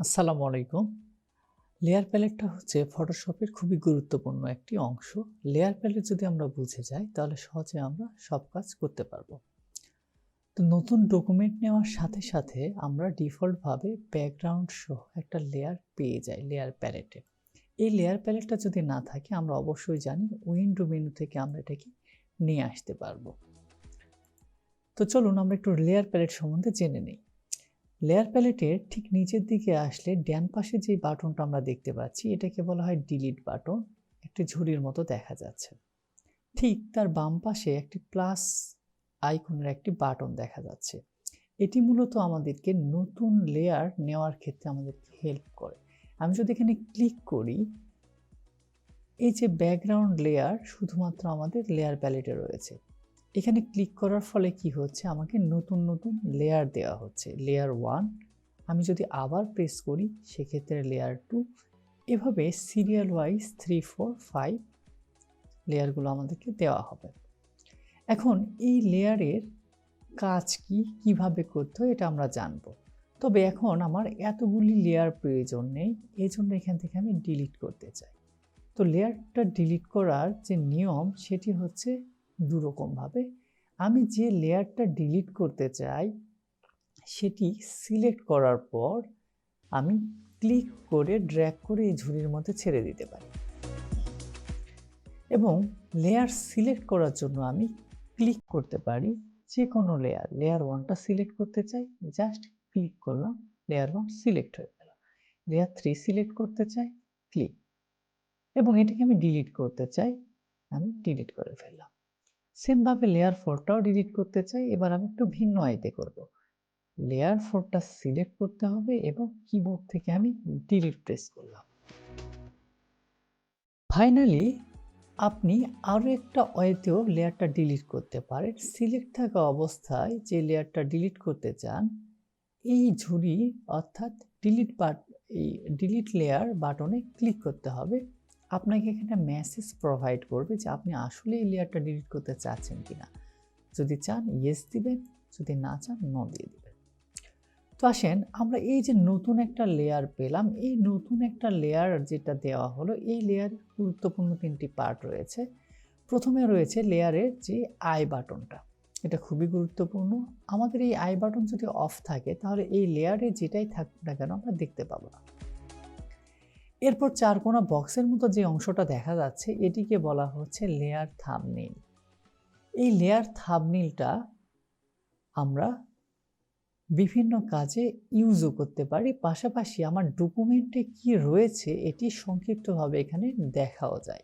আসসালামু আলাইকুম। লেয়ার প্যালেটটা হচ্ছে ফটোশপের খুবই গুরুত্বপূর্ণ একটি অংশ। লেয়ার প্যালেট যদি আমরা বুঝে যাই তাহলে সহজে আমরা সব কাজ করতে পারবো। তো নতুন ডকুমেন্ট নেওয়ার সাথে সাথে আমরা ডিফল্টভাবে ব্যাকগ্রাউন্ড সহ একটা লেয়ার পেয়ে যাই লেয়ার প্যালেটে। এই লেয়ার প্যালেটটা যদি না থাকে আমরা অবশ্যই জানি উইন্ডো মেনু থেকে আমরা এটাকে নিয়ে আসতে পারবো। তো চলুন আমরা একটু লেয়ার প্যালেট সম্বন্ধে জেনে নিই। লেয়ার প্যালেটের ঠিক নিচের দিকে আসলে ডান পাশে যে বাটনটা আমরা দেখতে পাচ্ছি এটাকে বলা হয় ডিলিট বাটন। একটি ঝুড়ির মতো দেখা যাচ্ছে। ঠিক তার বাম পাশে একটি প্লাস আইকনের একটি বাটন দেখা যাচ্ছে। এটি মূলত আমাদেরকে নতুন লেয়ার নেওয়ার ক্ষেত্রে আমাদেরকে হেল্প করে। আমি যদি এখানে ক্লিক করি, এই যে ব্যাকগ্রাউন্ড লেয়ার শুধুমাত্র আমাদের লেয়ার প্যালেটে রয়েছে। এখানে ক্লিক করার ফলে কি হচ্ছে, আমাকে নতুন নতুন লেয়ার দেওয়া হচ্ছে। লেয়ার 1, আমি যদি আবার প্রেস করি সেক্ষেত্রে লেয়ার 2, এভাবে সিরিয়াল ওয়াইজ 3, 4, 5 লেয়ারগুলো আমাদেরকে দেওয়া হবে। এখন এই লেয়ারের কাজ কি, কিভাবে করতে হয় এটা আমরা জানব। তবে এখন আমার এতগুলি লেয়ার প্রয়োজন নেই, এই জন্য এখান থেকে আমি ডিলিট করতে চাই। তো লেয়ারটা ডিলিট করার যে নিয়ম সেটি হচ্ছে দুরকমভাবে। আমি যে লেয়ারটা ডিলিট করতে চাই সেটি সিলেক্ট করার পর আমি ক্লিক করে ড্র্যাগ করে এই ঝুড়ির মধ্যে ছেড়ে দিতে পারি, এবং লেয়ার সিলেক্ট করার জন্য আমি ক্লিক করতে পারি যে কোনো লেয়ার 1টা সিলেক্ট করতে চাই, জাস্ট ক্লিক করলাম, লেয়ার 1 সিলেক্ট হয়ে গেল। লেয়ার 3 সিলেক্ট করতে চাই, ক্লিক, এবং এটাকে আমি ডিলিট করতে চাই, আমি ডিলিট করে ফেললাম। সেমভাবে লেয়ার 4টাও ডিলিট করতে চাই, এবার আমি একটু ভিন্ন আইতে করব। লেয়ার 4টা সিলেক্ট করতে হবে এবং কিবোর্ড থেকে আমি ডিলিট প্রেস করলাম। ফাইনালি আপনি আরও একটা ওয়েতেও লেয়ারটা ডিলিট করতে পারেন। সিলেক্ট থাকা অবস্থায় যে লেয়ারটা ডিলিট করতে চান, এই ঝুড়ি অর্থাৎ এই ডিলিট লেয়ার বাটনে ক্লিক করতে হবে। আপনাকে এখানে মেসেজ প্রোভাইড করবে যে আপনি আসলে এই লেয়ারটা ডিলিট করতে চাচ্ছেন কিনা। যদি চান ইয়েস দিবেন, যদি না চান নো দিয়ে দিবেন। তো আসেন আমরা এই যে নতুন একটা লেয়ার পেলাম, এই নতুন একটা লেয়ার যেটা দেওয়া হলো, এই লেয়ার গুরুত্বপূর্ণ 3টি পার্ট রয়েছে। প্রথমে রয়েছে লেয়ারের যে আই বাটনটা, এটা খুবই গুরুত্বপূর্ণ। আমাদের এই আই বাটন যদি অফ থাকে তাহলে এই লেয়ারে যেটাই থাকুক না কেন আমরা দেখতে পাবো না। এরপর চারকোনা বক্সের মতো যে অংশটা দেখা যাচ্ছে এটিকে বলা হচ্ছে লেয়ার থাম্বনেইল। এই লেয়ার থাম্বনেইলটা আমরা বিভিন্ন কাজে ইউজও করতে পারি, পাশাপাশি আমার ডকুমেন্টে কি রয়েছে এটি সংক্ষিপ্তভাবে এখানে দেখাও যায়।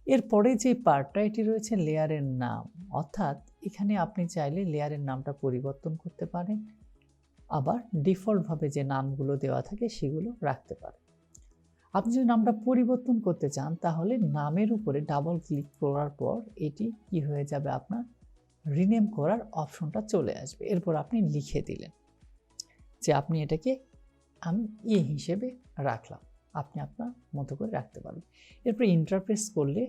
এরপরে যে পার্টটা এটি রয়েছে লেয়ারের নাম, অর্থাৎ এখানে আপনি চাইলে লেয়ারের নামটা পরিবর্তন করতে পারেন, আবার ডিফল্টভাবে যে নামগুলো দেওয়া থাকে সেগুলো রাখতে পারেন। আপনি যদি নামটা পরিবর্তন করতে চান তাহলে নামের উপরে ডাবল ক্লিক করার পর এটি কি হয়ে যাবে, আপনার রিনেম করার অপশনটা চলে আসবে। এরপর আপনি লিখে দিলেন যে আপনি এটাকে আমি হিসেবে রাখলাম, আপনি আপনার মতো করে রাখতে পারবেন। এরপর ইন্টারপ্রেস করলে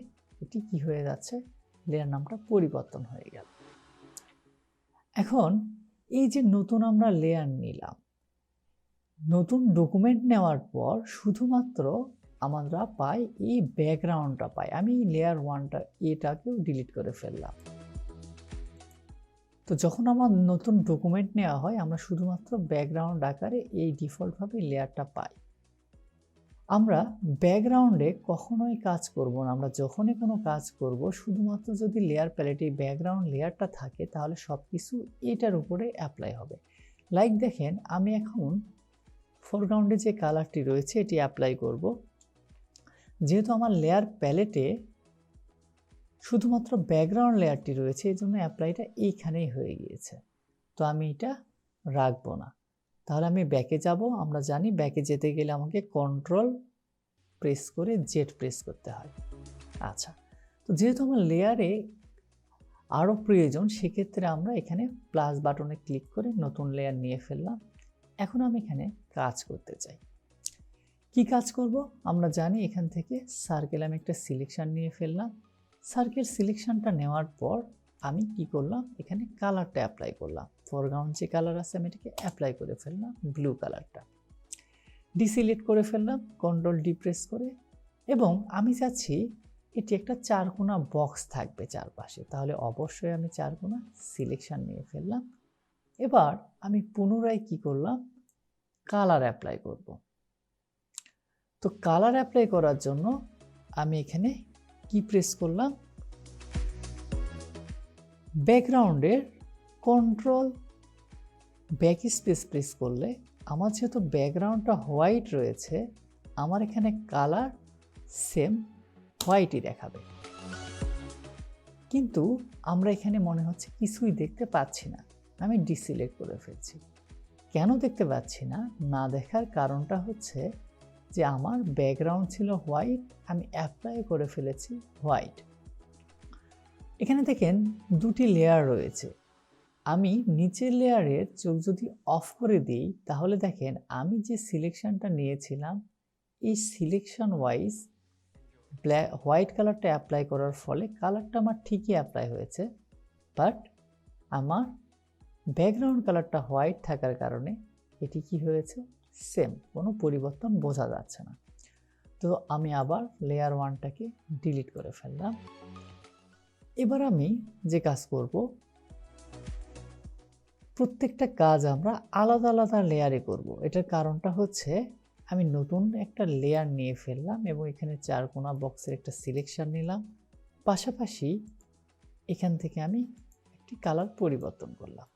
এটি কি হয়ে যাচ্ছে, লেয়ার নামটা পরিবর্তন হয়ে গেল। এখন এই যে নতুন আমরা লেয়ার নিলাম, নতুন ডকুমেন্ট নেওয়ার পর শুধুমাত্র আমরা পাই এই ব্যাকগ্রাউন্ডটা পাই। আমি লেয়ার 1টা এটাকেও ডিলিট করে ফেললাম। তো যখন আমার নতুন ডকুমেন্ট নেওয়া হয় আমরা শুধুমাত্র ব্যাকগ্রাউন্ড আকারে এই ডিফল্টভাবে লেয়ারটা পাই। আমরা ব্যাকগ্রাউন্ডে কখনোই কাজ করব না। আমরা যখনই কোনো কাজ করব শুধুমাত্র যদি লেয়ার প্যালেটে ব্যাকগ্রাউন্ড লেয়ারটা থাকে তাহলে সব কিছু এটার উপরে অ্যাপ্লাই হবে। লাইক দেখেন আমি এখন ফোরগ্রাউন্ডে যে কালারটি রয়েছে এটি অ্যাপ্লাই করব। যেহেতু আমার লেয়ার প্যালেটে শুধুমাত্র ব্যাকগ্রাউন্ড লেয়ারটি রয়েছে এই জন্য অ্যাপ্লাইটা এইখানেই হয়ে গিয়েছে, তো আমি এটা রাখবো না। তাহলে আমি ব্যাকে যাব। আমরা জানি ব্যাকে যেতে গেলে আমাকে কন্ট্রোল প্রেস করে জেড প্রেস করতে হয়। আচ্ছা, তো যেহেতু আমার লেয়ারে আরও প্রয়োজন সেক্ষেত্রে আমরা এখানে প্লাস বাটনে ক্লিক করে নতুন লেয়ার নিয়ে ফেললাম। এখন আমি এখানে কাজ করতে চাই। কি কাজ করব আমরা জানি, এখান থেকে সার্কেল আমি একটা সিলেকশন নিয়ে ফেললাম। সার্কেল সিলেকশনটা নেওয়ার পর আমি কি করলাম, এখানে কালারটা অ্যাপ্লাই করলাম। ফোরগ্রাউন্ড যে কালার আছে আমি এটাকে অ্যাপ্লাই করে ফেললাম ব্লু কালারটা। ডিসিলেক্ট করে ফেললাম কন্ট্রোল ডি প্রেস করে, এবং আমি চাচ্ছি এটি একটা চারকোনা বক্স থাকবে চারপাশে, তাহলে অবশ্যই আমি চারকোনা সিলেকশন নিয়ে ফেললাম। এবার আমি পুনরায় কি করলাম, কালার অ্যাপ্লাই করব। তো কালার অ্যাপ্লাই করার জন্য আমি এখানে কি প্রেস করলাম, ব্যাকগ্রাউন্ডের কন্ট্রোল ব্যাক স্পেস প্রেস করলে আমার যেহেতু ব্যাকগ্রাউন্ডটা হোয়াইট রয়েছে, আমার এখানে কালার সেম হোয়াইটই দেখাবে। কিন্তু আমরা এখানে মনে হচ্ছে কিছুই দেখতে পাচ্ছি না, আমি ডিসিলেক্ট করে ফেলছি। কেন দেখতে পাচ্ছি না, না দেখার কারণটা হচ্ছে যে আমার ব্যাকগ্রাউন্ড ছিল হোয়াইট, আমি অ্যাপ্লাই করে ফেলেছি হোয়াইট। এখানে দেখেন দুটি লেয়ার রয়েছে, আমি নিচের লেয়ারের চোখ যদি অফ করে দিই তাহলে দেখেন আমি যে সিলেকশনটা নিয়েছিলাম এই সিলেকশন ওয়াইজ হোয়াইট কালারটা অ্যাপ্লাই করার ফলে কালারটা আমার ঠিকই অ্যাপ্লাই হয়েছে, বাট আমার ব্যাকগ্রাউন্ড কালারটা হোয়াইট থাকার কারণে এটি কি হয়েছে, সেম, কোনো পরিবর্তন বোঝা যাচ্ছে না। তো আমি আবার লেয়ার ওয়ানটাকে ডিলিট করে ফেললাম। এবার আমি যে কাজ করব, প্রত্যেকটা কাজ আমরা আলাদা আলাদা লেয়ারে করব। এটার কারণটা হচ্ছে আমি নতুন একটা লেয়ার নিয়ে ফেললাম এবং এখানে চারকোনা বক্সের একটা সিলেকশন নিলাম, পাশাপাশি এখান থেকে আমি একটি কালার পরিবর্তন করলাম,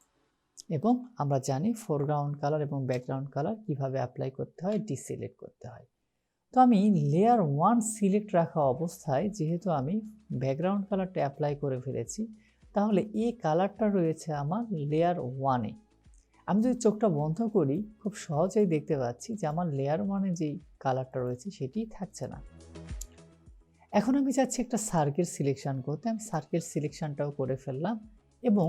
এবং আমরা জানি ফোরগ্রাউন্ড কালার এবং ব্যাকগ্রাউন্ড কালার কিভাবে অ্যাপ্লাই করতে হয়, ডিসিলেক্ট করতে হয়। তো আমি লেয়ার ওয়ান সিলেক্ট রাখা অবস্থায় যেহেতু আমি ব্যাকগ্রাউন্ড কালারটা অ্যাপ্লাই করে ফেলেছি, তাহলে এই কালারটা রয়েছে আমার লেয়ার ওয়ানে। আমি যদি চোখটা বন্ধ করি খুব সহজেই দেখতে পাচ্ছি যে আমার লেয়ার ওয়ানে যেই কালারটা রয়েছে সেটি থাকছে না। এখন আমি চাচ্ছি একটা সার্কেল সিলেকশন করতে, আমি সার্কেল সিলেকশনটাও করে ফেললাম, এবং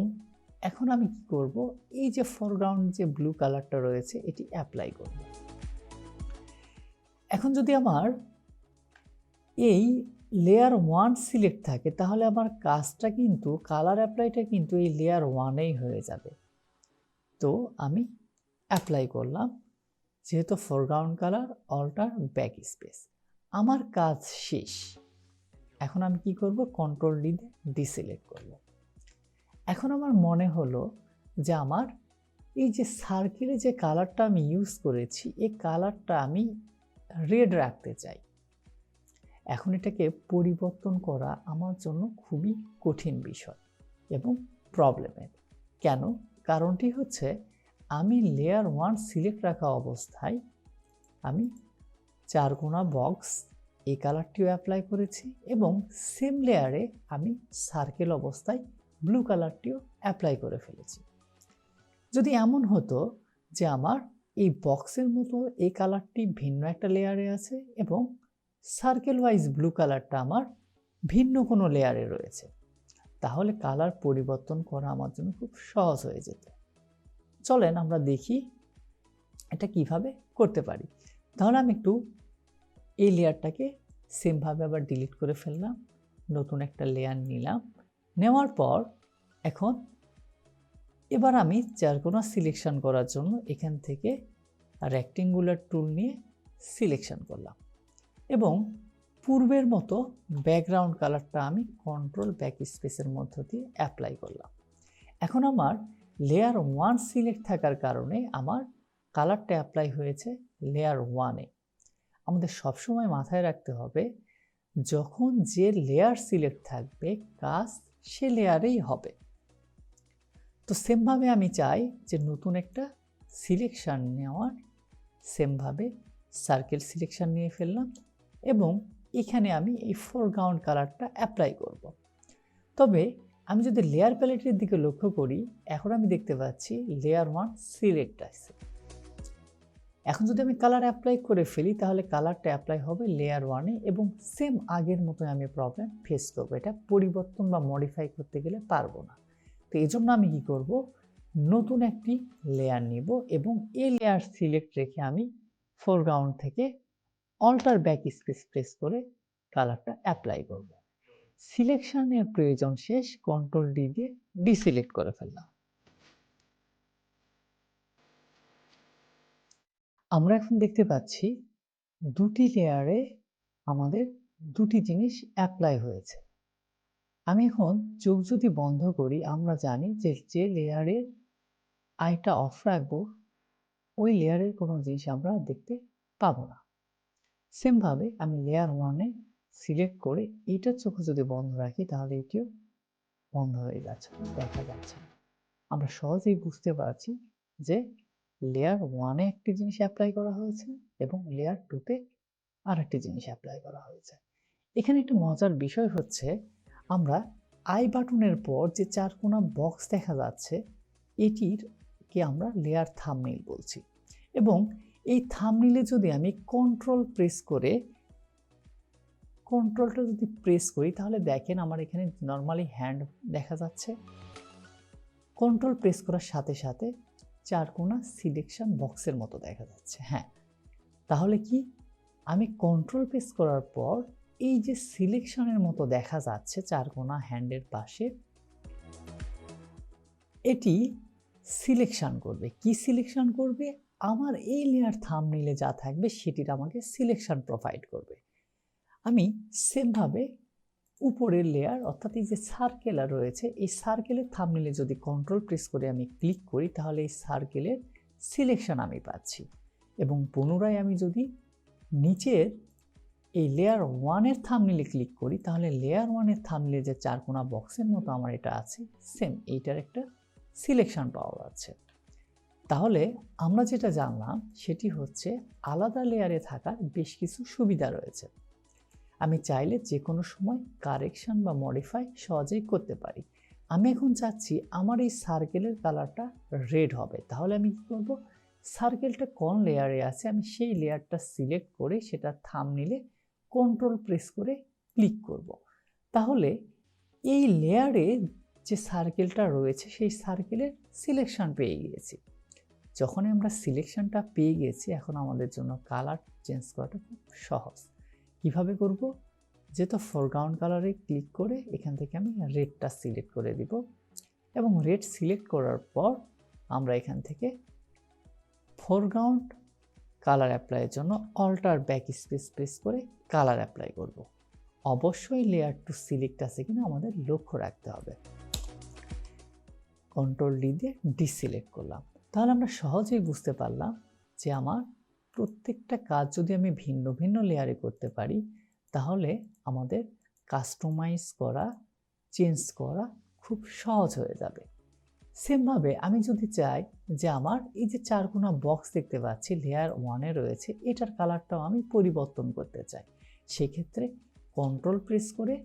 এখন আমি কি করব, এই যে ফোরগ্রাউন্ড যে ব্লু কালারটা রয়েছে এটি অ্যাপ্লাই করব। এখন যদি আমার এই লেয়ার ওয়ান সিলেক্ট থাকে তাহলে আমার কাজটা কিন্তু কালার অ্যাপ্লাইটা কিন্তু এই লেয়ার ওয়ানেই হয়ে যাবে। তো আমি অ্যাপ্লাই করলাম, যেহেতু foreground colour alter back space, আমার কাজ শেষ। এখন আমি কি করব, কন্ট্রোল ডি দিয়ে ডিসিলেক্ট করব। এখন আমার মনে হলো যে আমার এই যে সার্কেলে যে কালারটা আমি ইউজ করেছি এই কালারটা আমি রেড রাখতে চাই। এখন এটাকে পরিবর্তন করা আমার জন্য খুবই কঠিন বিষয় এবং প্রবলেমের। কেন? কারণটি হচ্ছে আমি লেয়ার ওয়ান সিলেক্ট রাখা অবস্থায় আমি চারকোনা বক্স এই কালারটিও অ্যাপ্লাই করেছি এবং সেম লেয়ারে আমি সার্কেল অবস্থায় ব্লু কালারটিও অ্যাপ্লাই করে ফেলেছি। যদি এমন হতো যে আমার এই বক্সের মতো এই কালারটি ভিন্ন একটা লেয়ারে আছে এবং সার্কেল ওয়াইজ ব্লু কালারটা আমার ভিন্ন কোনো লেয়ারে রয়েছে, তাহলে কালার পরিবর্তন করা আমার জন্য খুব সহজ হয়ে যেত। চলেন আমরা দেখি এটা কিভাবে করতে পারি। তাহলে আমি একটু এই লেয়ারটাকে সেমভাবে আবার ডিলিট করে ফেললাম, নতুন একটা লেয়ার নিলাম, নেওয়ার পর এখন এবার আমি চারকোনা সিলেকশন করার জন্য এখান থেকে রেক্টেঙ্গুলার টুল নিয়ে সিলেকশন করলাম এবং পূর্বের মতো ব্যাকগ্রাউন্ড কালারটা আমি কন্ট্রোল ব্যাক স্পেসের মধ্য দিয়ে অ্যাপ্লাই করলাম। এখন আমার লেয়ার ওয়ান সিলেক্ট থাকার কারণে আমার কালারটা অ্যাপ্লাই হয়েছে লেয়ার ওয়ানে। আমাদের সবসময় মাথায় রাখতে হবে যখন যে লেয়ার সিলেক্ট থাকবে কাজ সে লেয়ারেই হবে। তো সেমভাবে আমি চাই যে নতুন একটা সিলেকশন নেওয়ার, সেমভাবে সার্কেল সিলেকশন নিয়ে ফেললাম এবং এখানে আমি এই ফোরগ্রাউন্ড কালারটা অ্যাপ্লাই করব। তবে আমি যদি লেয়ার প্যালেটের দিকে লক্ষ্য করি এখন আমি দেখতে পাচ্ছি লেয়ার ওয়ান সিলেক্ট আছে। এখন যদি আমি কালার অ্যাপ্লাই করে ফেলি তাহলে কালারটা অ্যাপ্লাই হবে লেয়ার ওয়ানে এবং সেম আগের মতো আমি প্রবলেম ফেস করবো, এটা পরিবর্তন বা মডিফাই করতে গেলে পারবো না। তো এই জন্য আমি কি করব, নতুন একটি লেয়ার নিব এবং এই লেয়ার সিলেক্ট রেখে আমি ফোরগ্রাউন্ড থেকে অল্টার ব্যাক স্পেস প্রেস করে কালারটা অ্যাপ্লাই করব। সিলেকশনের প্রয়োজন শেষ, কন্ট্রোল ডি দিয়ে ডিসিলেক্ট করে ফেললাম। আমরা এখন দেখতে পাচ্ছি দুটি লেয়ারে আমাদের দুটি জিনিস অ্যাপ্লাই হয়েছে। আমি এখন চোখ যদি বন্ধ করি, আমরা জানি যে লেয়ারের আইটা অফ রাখবো ওই লেয়ারের কোনো জিনিস আমরা দেখতে পাবো না। সেম ভাবে আমি লেয়ার 1 এ সিলেক্ট করে এইটার চোখ যদি বন্ধ রাখি তাহলে এটিও বন্ধ হয়ে যাচ্ছে, দেখা যাচ্ছে না। আমরা সহজেই বুঝতে পারছি যে লেয়ার 1 এ একটি জিনিস অ্যাপ্লাই করা হয়েছে এবং লেয়ার 2 তে আরেকটি জিনিস অ্যাপ্লাই করা হয়েছে। এখানে একটা মজার বিষয় হচ্ছে, আমরা আই বাটনের পর যে চারকোনা বক্স দেখা যাচ্ছে এটির কে আমরা লেয়ার থাম্বনেইল বলছি। এবং এই থাম্বনেইলে যদি আমি কন্ট্রোলটা যদি প্রেস করি তাহলে দেখেন আমার এখানে নর্মালি হ্যান্ড দেখা যাচ্ছে। কন্ট্রোল প্রেস করার সাথে সাথে চারকোনা সিলেকশন বক্সের মতো দেখা যাচ্ছে। হ্যাঁ, তাহলে কি আমি কন্ট্রোল প্রেস করার পর এই যে সিলেকশনের মতো দেখা যাচ্ছে চারকোনা হ্যান্ডের পাশে, এটি সিলেকশন করবে। কি সিলেকশন করবে? আমার এই লেয়ার থাম্বনেইলে যা থাকবে সেটির আমাকে সিলেকশন প্রোভাইড করবে। আমি সেমভাবে উপরের লেয়ার অর্থাৎ এই যে সার্কেলার রয়েছে এই সার্কেলের থাম্বনেইলে যদি কন্ট্রোল প্রেস করে আমি ক্লিক করি তাহলে এই সার্কেলের সিলেকশন আমি পাচ্ছি। এবং পুনরায় আমি যদি নিচের এই লেয়ার 1 এর থাম্বনেইলে ক্লিক করি তাহলে লেয়ার 1 এর থাম্বনেইলে যে চারকোনা বক্সের মতো আমার এটা আছে সেম এইটার একটা সিলেকশন পাওয়া যাচ্ছে। তাহলে আমরা যেটা জানলাম সেটি হচ্ছে আলাদা লেয়ারে থাকার বেশ কিছু সুবিধা রয়েছে। আমি চাইলে যে কোনো সময় কারেকশন বা মডিফাই সহজেই করতে পারি। আমি এখন চাচ্ছি আমার এই সার্কেলের কালারটা রেড হবে, তাহলে আমি কি করব? সার্কেলটা কোন লেয়ারে আছে আমি সেই লেয়ারটা সিলেক্ট করে সেটা থাম্বনেইলে কন্ট্রোল প্রেস করে ক্লিক করব। তাহলে এই লেয়ারে যে সার্কেলটা রয়েছে সেই সার্কেলের সিলেকশন পেয়ে গিয়েছি। যখন আমরা সিলেকশনটা পেয়ে গেছি এখন আমাদের জন্য কালার চেঞ্জ করাটা খুব সহজ। কিভাবে করব? যেহেতু ফোরগ্রাউন্ড কালারে ক্লিক করে এখান থেকে আমি রেডটা সিলেক্ট করে দিব এবং রেড সিলেক্ট করার পর আমরা এখান থেকে ফোরগ্রাউন্ড কালার অ্যাপ্লাইয়ের জন্য অল্টার ব্যাক স্পেস প্রেস করে কালার অ্যাপ্লাই করব। অবশ্যই লেয়ার টু সিলেক্ট আছে কিনা আমাদের লক্ষ্য রাখতে হবে। কন্ট্রোল ডি দিয়ে ডিসিলেক্ট করলাম। তাহলে আমরা সহজেই বুঝতে পারলাম যে আমার প্রত্যেকটা কাজ যদি আমি ভিন্ন ভিন্ন লেয়ারে করতে পারি তাহলে আমাদের কাস্টমাইজ করা, চেঞ্জ করা খুব সহজ হয়ে যাবে। সেমভাবে আমি যদি চাই যে আমার এই যে চারকোনা বক্স দেখতে পাচ্ছি লেয়ার 1 এ রয়েছে এটার কালারটাও আমি পরিবর্তন করতে চাই, সেক্ষেত্রে কন্ট্রোল প্রেস করে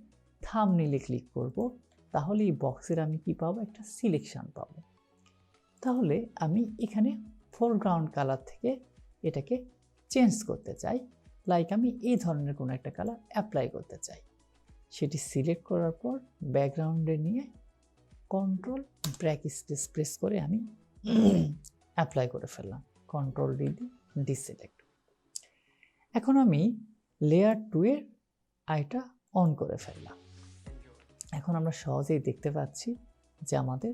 থাম্বনেইলে ক্লিক করব। তাহলে এই বক্সের আমি কি পাবো? একটা সিলেকশন পাবো। তাহলে আমি এখানে ফোরগ্রাউন্ড কালার থেকে এটাকে চেঞ্জ করতে চাই, লাইক আমি এই ধরনের কোনো একটা কালার অ্যাপ্লাই করতে চাই। সেটি সিলেক্ট করার পর ব্যাকগ্রাউন্ডে নিয়ে কন্ট্রোল ব্যাক স্পেস প্রেস করে আমি অ্যাপ্লাই করে ফেললাম। কন্ট্রোল ডি দিয়ে ডিসিলেক্ট। এখন আমি লেয়ার 2 এর আইটা অন করে ফেললাম। এখন আমরা সহজেই দেখতে পাচ্ছি যে আমাদের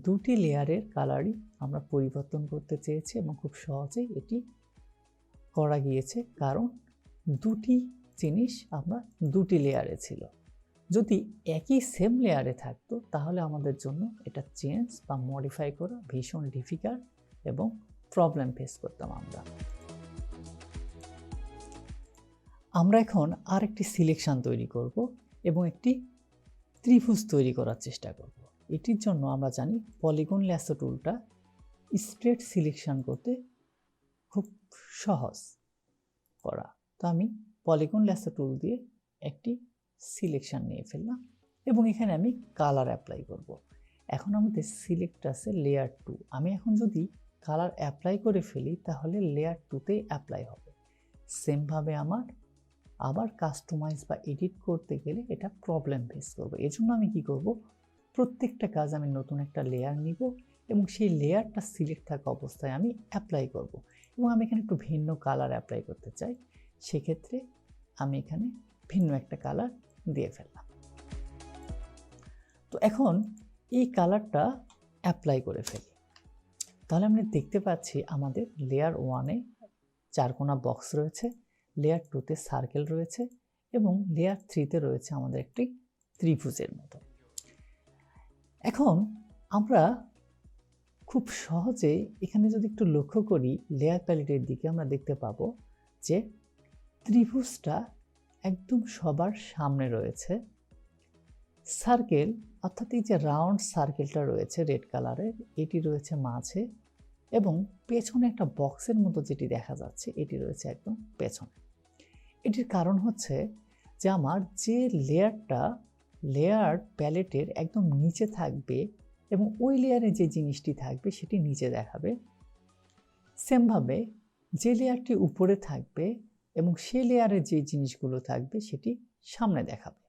দুটি লেয়ারের কালারই আমরা পরিবর্তন করতে চেয়েছি এবং খুব সহজেই এটি করা গিয়েছে, কারণ দুটি জিনিস আমরা দুটি লেয়ারে ছিল। যদি একই সেম লেয়ারে থাকতো তাহলে আমাদের জন্য এটা চেঞ্জ বা মডিফাই করা ভীষণ ডিফিকাল্ট এবং প্রবলেম ফেস করতাম আমরা এখন আরেকটি সিলেকশন তৈরি করব এবং একটি ত্রিভুজ তৈরি করার চেষ্টা করব। এটির জন্য আমরা জানি পলিগন ল্যাসো টুলটা স্ট্রেট সিলেকশন করতে খুব সহজ করা। তো আমি পলিগন ল্যাসো টুল দিয়ে একটি সিলেকশন নিয়ে ফেললাম এবং এখানে আমি কালার অ্যাপ্লাই করব। এখন আমাদের সিলেক্ট আছে লেয়ার 2। আমি এখন যদি কালার অ্যাপ্লাই করে ফেলি তাহলে লেয়ার 2তেই অ্যাপ্লাই হবে। সেমভাবে আমার আবার কাস্টমাইজ বা এডিট করতে গেলে এটা প্রবলেম ফেস করবে। এজন্য আমি কি করব? প্রত্যেকটা কাজ আমি নতুন একটা লেয়ার নিব এবং সেই লেয়ারটা সিলেক্ট থাকা অবস্থায় আমি অ্যাপ্লাই করব এবং আমি এখানে একটু ভিন্ন কালার অ্যাপ্লাই করতে চাই, সেক্ষেত্রে আমি এখানে ভিন্ন একটা কালার দিয়ে ফেললাম। তো এখন এই কালারটা অ্যাপ্লাই করে ফেলি। তাহলে আমরা দেখতে পাচ্ছি আমাদের লেয়ার 1 এ চারকোনা বক্স রয়েছে, লেয়ার 2তে সার্কেল রয়েছে এবং লেয়ার 3তে রয়েছে আমাদের একটি ত্রিভুজের মতো। এখন আমরা খুব সহজে এখানে যদি একটু লক্ষ্য করি লেয়ার প্যালেটের দিকে, আমরা দেখতে পাবো যে ত্রিভুজটা একদম সবার সামনে রয়েছে। সার্কেল অর্থাৎ এই যে রাউন্ড সার্কেলটা রয়েছে রেড কালারের, এটি রয়েছে মাঝে এবং পেছনে একটা বক্সের মতো যেটি দেখা যাচ্ছে এটি রয়েছে একদম পেছনে। এটির কারণ হচ্ছে যে আমার যে লেয়ার প্যালেটের একদম নিচে থাকবে এবং ওই লেয়ারে যে জিনিসটি থাকবে সেটি নিচে দেখাবে, সেমভাবে যে লেয়ারটি উপরে থাকবে এবং সে লেয়ারে যে জিনিসগুলো থাকবে সেটি সামনে দেখাবে।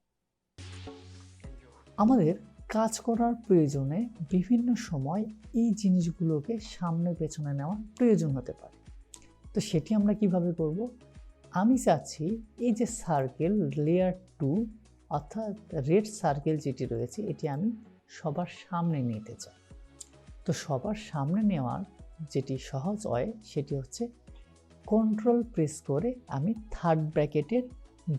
আমাদের কাজ করার প্রয়োজনে বিভিন্ন সময় এই জিনিসগুলোকে সামনে পেছনে নেওয়ার প্রয়োজন হতে পারে। তো সেটি আমরা কিভাবে করব? আমি চাচ্ছি এই যে সার্কেল লেয়ার 2 অর্থাৎ রেড সার্কেল যেটি রয়েছে এটি আমি সবার সামনে নিতে চাই। তো সবার সামনে নেওয়ার যেটি সহজ হয় সেটি হচ্ছে কন্ট্রোল প্রেস করে আমি থার্ড ব্র্যাকেটের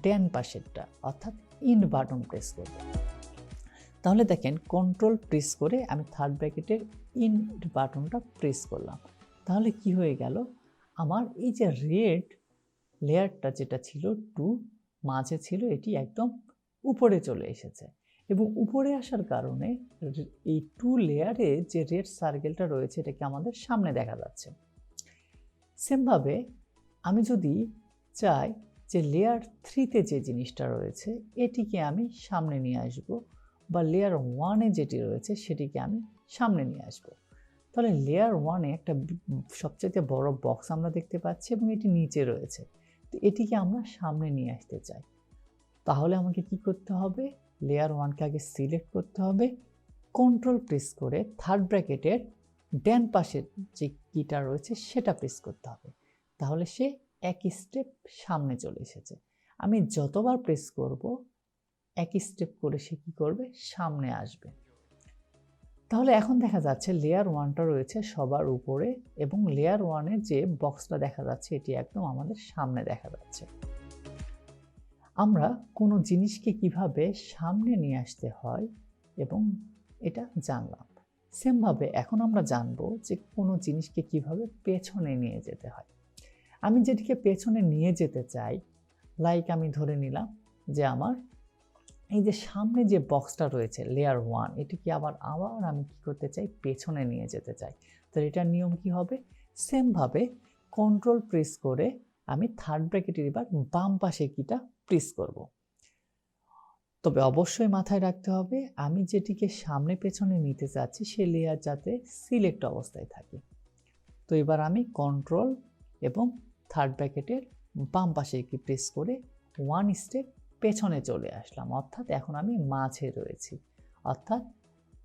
ডান পাশেরটা অর্থাৎ ইন বাটন প্রেস করব। তাহলে দেখেন কন্ট্রোল প্রেস করে আমি থার্ড ব্র্যাকেটের ইন বাটনটা প্রেস করলাম। তাহলে কি হয়ে গেল, আমার এই যে রেড লেয়ারটা যেটা ছিল 2 মাঝে ছিল এটি একদম উপরে চলে এসেছে এবং উপরে আসার কারণে এই 2 লেয়ারে যে রেড সার্কেলটা রয়েছে এটাকে আমাদের সামনে দেখা যাচ্ছে। সেমভাবে আমি যদি চাই যে লেয়ার 3তে যে জিনিসটা রয়েছে এটিকে আমি সামনে নিয়ে আসব বা লেয়ার 1-এ যেটি রয়েছে সেটিকে আমি সামনে নিয়ে আসব, তাহলে লেয়ার 1-এ একটা সবচেয়ে বড় বক্স আমরা দেখতে পাচ্ছি এবং এটি নিচে রয়েছে। তো এটিকে আমরা সামনে নিয়ে আসতে চাই। তাহলে আমাকে কি করতে হবে? লেয়ার 1কে আগে সিলেক্ট করতে হবে, কন্ট্রোল প্রেস করে থার্ড ব্র্যাকেটের ডান পাশের যে কিটা রয়েছে সেটা প্রেস করতে হবে। তাহলে সে একই স্টেপ সামনে চলে এসেছে। আমি যতবার প্রেস করব একই স্টেপ করে সে কি করবে? সামনে আসবে। তাহলে এখন দেখা যাচ্ছে লেয়ার 1টা রয়েছে সবার উপরে এবং লেয়ার 1-এর যে বক্সটা দেখা যাচ্ছে এটি একদম আমাদের সামনে দেখা যাচ্ছে। আমরা কোনো জিনিসকে কিভাবে সামনে নিয়ে আসতে হয় এবং এটা জানলাম। সেমভাবে এখন আমরা জানবো যে কোনো জিনিসকে কিভাবে পেছনে নিয়ে যেতে হয়। আমি যেটিকে পেছনে নিয়ে যেতে চাই, লাইক আমি ধরে নিলাম যে আমার এই যে সামনে যে বক্সটা রয়েছে লেয়ার 1 এটিকে আবার আমি কি করতে চাই? পেছনে নিয়ে যেতে চাই। তো এটার নিয়ম কি হবে? সেমভাবে কন্ট্রোল প্রেস করে আমি থার্ড ব্র্যাকেটের এবার বাম পাশে কিটা প্রেস করব। তবে অবশ্যই মাথায় রাখতে হবে আমি যেটিকে সামনে পেছনে নিতে চাচ্ছি সে লেয়ার যাতে সিলেক্ট অবস্থায় থাকে। তো এবার আমি কন্ট্রোল এবং থার্ড ব্র্যাকেটের বাম পাশে কি প্রেস করে 1 স্টেপ পেছনে চলে আসলাম, অর্থাৎ এখন আমি মাঝে রয়েছি। অর্থাৎ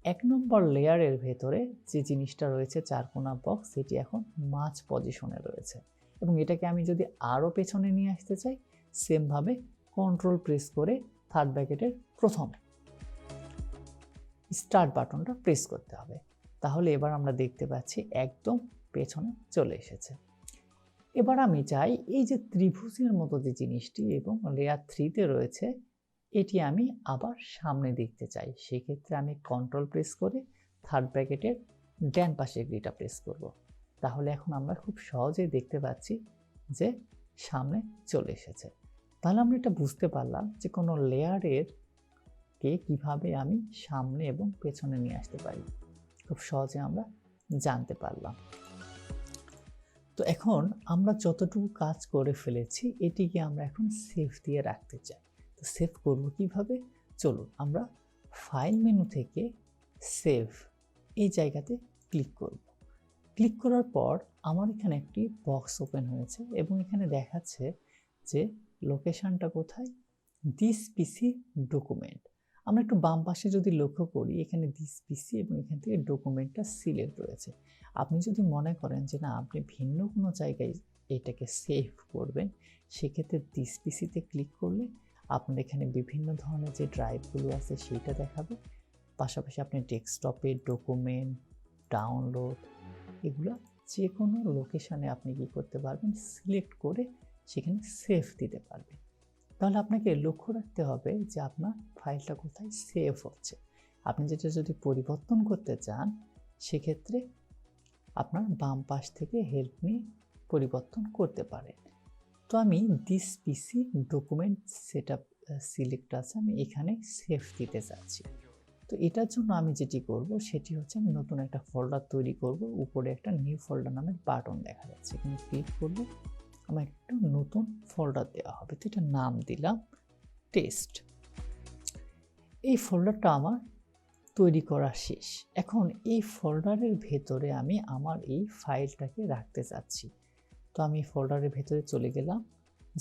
1 নম্বর লেয়ারের ভেতরে যে জিনিসটা রয়েছে চারকোনা বক্স সেটি এখন মাঝ পজিশনে রয়েছে এবং এটাকে আমি যদি আরও পেছনে নিয়ে আসতে চাই সেমভাবে কন্ট্রোল প্রেস করে থার্ড ব্র্যাকেটের প্রথম স্টার্ট বাটনটা প্রেস করতে হবে। তাহলে এবার আমরা দেখতে পাচ্ছি একদম পেছনে চলে এসেছে। এবার আমি চাই এই যে ত্রিভুজের মতো যে জিনিসটি এবং লেয়ার 3তে রয়েছে এটি আমি আবার সামনে দেখতে চাই। সেক্ষেত্রে আমি কন্ট্রোল প্রেস করে থার্ড ব্র্যাকেটের ডান পাশে গ্রিটা প্রেস করব। তাহলে এখন আমরা খুব সহজেই দেখতে পাচ্ছি যে সামনে চলে এসেছে। তাহলে আমরা এটা বুঝতে পারলাম যে কোনো লেয়ারের কে কিভাবে আমি সামনে এবং পেছনে নিয়ে আসতে পারি, খুব সহজে আমরা জানতে পারলাম। তো এখন আমরা যতটুকু কাজ করে ফেলেছি এটিকে আমরা এখন সেভ দিয়ে রাখতে চাই। তো সেভ করব কিভাবে? চলুন আমরা ফাইল মেনু থেকে সেভ এই জায়গাতে ক্লিক করব। ক্লিক করার পর আমার এখানে একটি বক্স ওপেন হয়েছে এবং এখানে দেখাচ্ছে যে লোকেশনটা কোথায়? This PC document. আমরা একটু বাম পাশে যদি লক্ষ্য করি এখানে দিস পিসি এবং এখান থেকে ডকুমেন্টটা সিলেক্ট রয়েছে। আপনি যদি মনে করেন যে না আপনি ভিন্ন কোনো জায়গায় এটাকে সেভ করবেন সেক্ষেত্রে দিস পিসিতে ক্লিক করলে আপনার এখানে বিভিন্ন ধরনের যে ড্রাইভগুলো আছে সেইটা দেখাবে। পাশাপাশি আপনি ডেস্কটপে ডকুমেন্ট ডাউনলোড এগুলো যে কোনো লোকেশনে আপনি কি করতে পারবেন, সিলেক্ট করে সেখানে সেভ দিতে পারবেন। তাহলে আপনাকে লক্ষ্য রাখতে হবে যে আপনার ফাইলটা কোথায় সেভ হচ্ছে। আপনি যেটা যদি পরিবর্তন করতে চান, সেক্ষেত্রে আপনার বাম পাশ থেকে হেল্প নিয়ে পরিবর্তন করতে পারেন। তো আমি this PC document setup select আছে, আমি এখানে সেভ দিতে চাচ্ছি। তো এটার জন্য আমি যেটি করব সেটি হচ্ছে আমি নতুন একটা ফোল্ডার তৈরি করব। উপরে একটা নিউ ফোল্ডার নামের বাটন দেখা যাচ্ছে, এখানে ক্লিক করলে আমার একটা নতুন ফোল্ডার দেওয়া হবে। তো এটা নাম দিলাম টেস্ট। এই ফোল্ডারটা আমার তৈরি করা শেষ। এখন এই ফোল্ডারের ভেতরে আমি আমার এই ফাইলটাকে রাখতে চাচ্ছি। তো আমি ফোল্ডারের ভেতরে চলে গেলাম।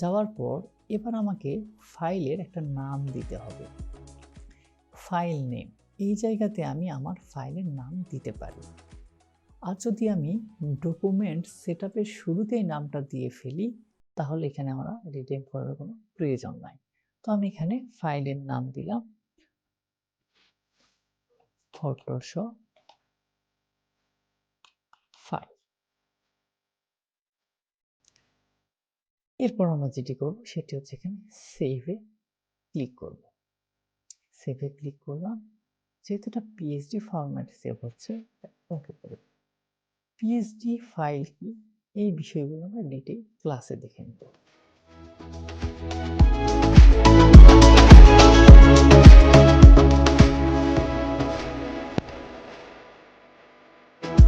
যাওয়ার পর এবার আমাকে ফাইলের একটা নাম দিতে হবে, ফাইল নেম। এই জায়গাতে আমি আমার ফাইলের নাম দিতে পারি। আর যদি আমি ডকুমেন্ট সেটআপের শুরুতেই নামটা দিয়ে ফেলি, তাহলে এখানে আমরা রিনেম করার কোনো প্রয়োজন নাই। তো আমি এখানে ফাইলের নাম দিলাম ফটোশপ ফাইল। এরপর আমরা যেটি করব সেটি হচ্ছে এখানে সেভে ক্লিক করব। সেভে ক্লিক করলাম। যেহেতু এটা পিএসডি ফরম্যাটে সেভ হচ্ছে, ওকে করব। পিএসডি ফাইল কি, এই বিষয়গুলো আমরা ডিটেইল ক্লাসে দেখে নেব।